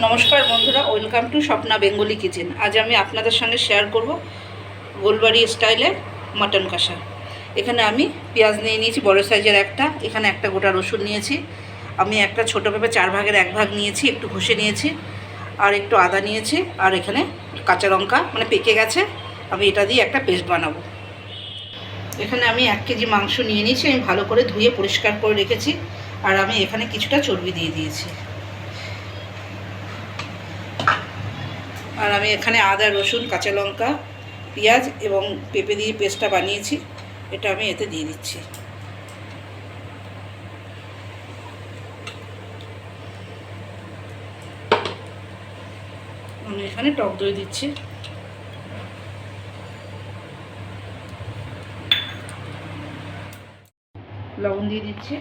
নমস্কার বন্ধুরা, welcome to Swapna Bengali kitchen. আজ আমি আপনাদের সঙ্গে শেয়ার করব গোলবাড়ি স্টাইলের মাটন কষা। এখানে আমি পেঁয়াজ নিয়ে নিয়েছি বড় সাইজের একটা, এখানে একটা গোটা রসুন নিয়েছি, আমি একটা ছোটো পেঁপে 4 ভাগের 1 ভাগ নিয়েছি, একটু ঘষে নিয়েছি, আর একটু আদা নিয়েছি, আর এখানে কাঁচা লঙ্কা মানে পেকে গেছে, আমি এটা দিয়ে একটা পেস্ট বানাবো। এখানে আমি 1 কেজি মাংস নিয়ে নিয়েছি, আমি ভালো করে ধুয়ে পরিষ্কার করে রেখেছি, আর আমি এখানে কিছুটা চর্বি দিয়ে দিয়েছি। আর আমি এখানে আদা, রসুন, কাঁচা লঙ্কা, পেঁয়াজ এবং পেঁপে দিয়ে পেস্টটা বানিয়েছি, এটা আমি এতে দিয়ে দিচ্ছি। আমি এখানে টক দই দিচ্ছি, লবণ দিয়ে দিচ্ছি,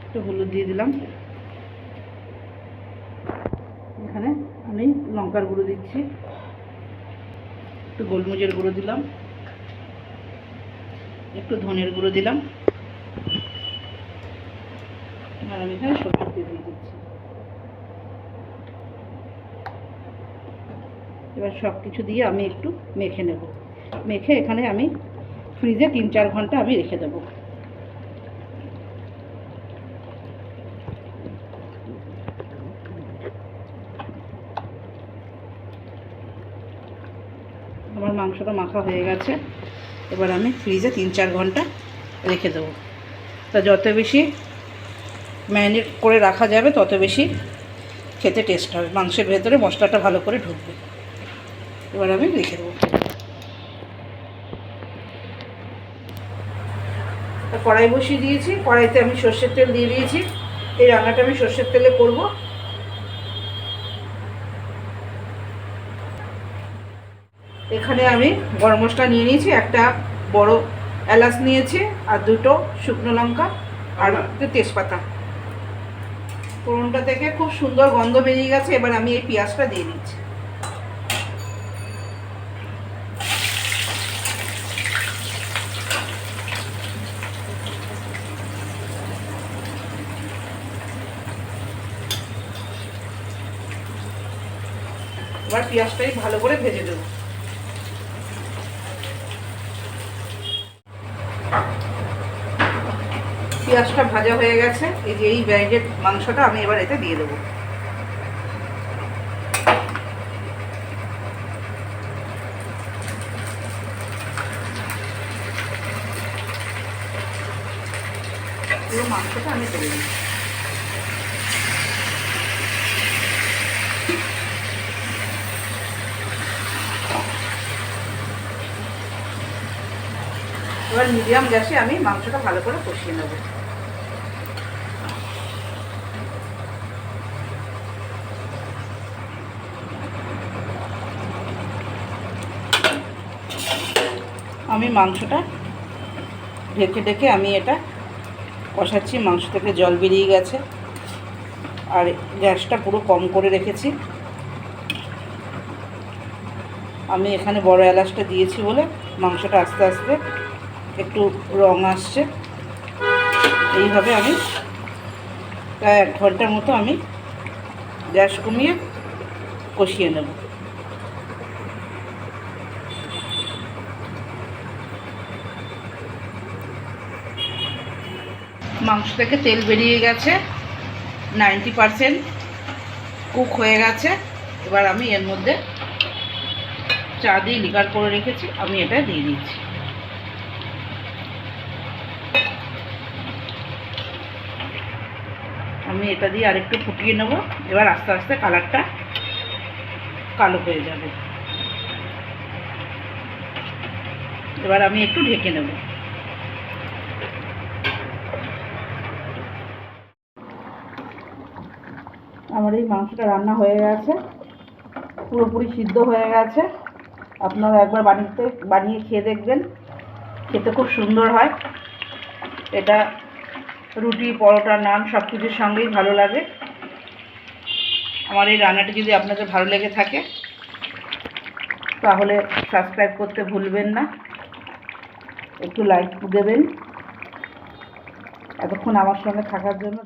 একটু হলুদ দিয়ে দিলাম, এখানে আমি লঙ্কার গুঁড়ো দিচ্ছি, একটু গোলমরিচের গুঁড়ো দিলাম, একটু ধনের গুঁড়ো দিলাম, আর আমি এখানে সরষের তেল দিয়ে দিচ্ছি। এবার সব কিছু দিয়ে আমি একটু মেখে নেব। মেখে এখানে আমি ফ্রিজে 3-4 ঘন্টা আমি রেখে দেবো। আমার মাংসটা মাখা হয়ে গেছে, এবার আমি ফ্রিজে 3-4 ঘন্টা রেখে দেবো। তা যত বেশি ম্যারিনেট করে রাখা যাবে তত বেশি খেতে টেস্ট হবে, মাংসের ভেতরে মশলাটা ভালো করে ঢুকবে। এবার আমি রেখে দেবো। কড়াই বসিয়ে দিয়েছি, কড়াইতে আমি সর্ষের তেল দিয়ে দিয়েছি। এই রান্নাটা আমি সর্ষের তেলে করব। এখানে আমি গরম মশলা নিয়ে নিয়েছি, একটা বড় এলাচ নিয়েছি, আর 2টো শুকনো লঙ্কা, আর একটু তেজপাতা। ফোড়নটা থেকে খুব সুন্দর গন্ধ বেরিয়ে গেছে, এবার আমি এই পেঁয়াজটা দিয়ে দিচ্ছি। এবার পেঁয়াজটাই ভালো করে ভেজে দেবো। পেঁয়াজটা ভাজা হয়ে গেছে, এই যে এই ব্যাগের মাংসটা আমি এবার এতে দিয়ে দেবো। পুরো মাংসটা আমি দিয়ে দিই। এবার মিডিয়াম গ্যাসে আমি মাংসটা ভালো করে কষিয়ে নেব। আমি মাংসটা ঢেকে ঢেকে আমি এটা কষাচ্ছি, মাংস থেকে জল বেরিয়ে গেছে, আর গ্যাসটা পুরো কম করে রেখেছি। আমি এখানে বড় এলাচটা দিয়েছি বলে মাংসটা আস্তে আস্তে একটু রং আসছে। এইভাবে আমি প্রায় 1 ঘন্টার মতো আমি গ্যাস কমিয়ে কষিয়ে নেব। মাংস থেকে তেল বেরিয়ে গেছে, 90% কুক হয়ে গেছে। এবার আমি এর মধ্যে চা দিয়ে লিকার করে রেখেছি, আমি এটা দিয়ে দিচ্ছি। আমি এটা দিয়ে আরেকটু ফুটিয়ে নেব। এবার আস্তে আস্তে কালারটা কালো হয়ে যাবে। এবার আমি একটু ঢেকে নেব। আমার এই মাংসটা রান্না হয়ে গেছে, পুরোপুরি সিদ্ধ হয়ে গেছে। আপনারা একবার বানিয়ে খেয়ে দেখবেন, খেতে খুব সুন্দর হয়। এটা রুটি, পরোটা, নান সব কিছুর সঙ্গেই ভালো লাগে। আমার এই রান্নাটি যদি আপনাদের ভালো লেগে থাকে তাহলে সাবস্ক্রাইব করতে ভুলবেন না, একটু লাইক দেবেন। এতক্ষণ আমার সঙ্গে থাকার জন্য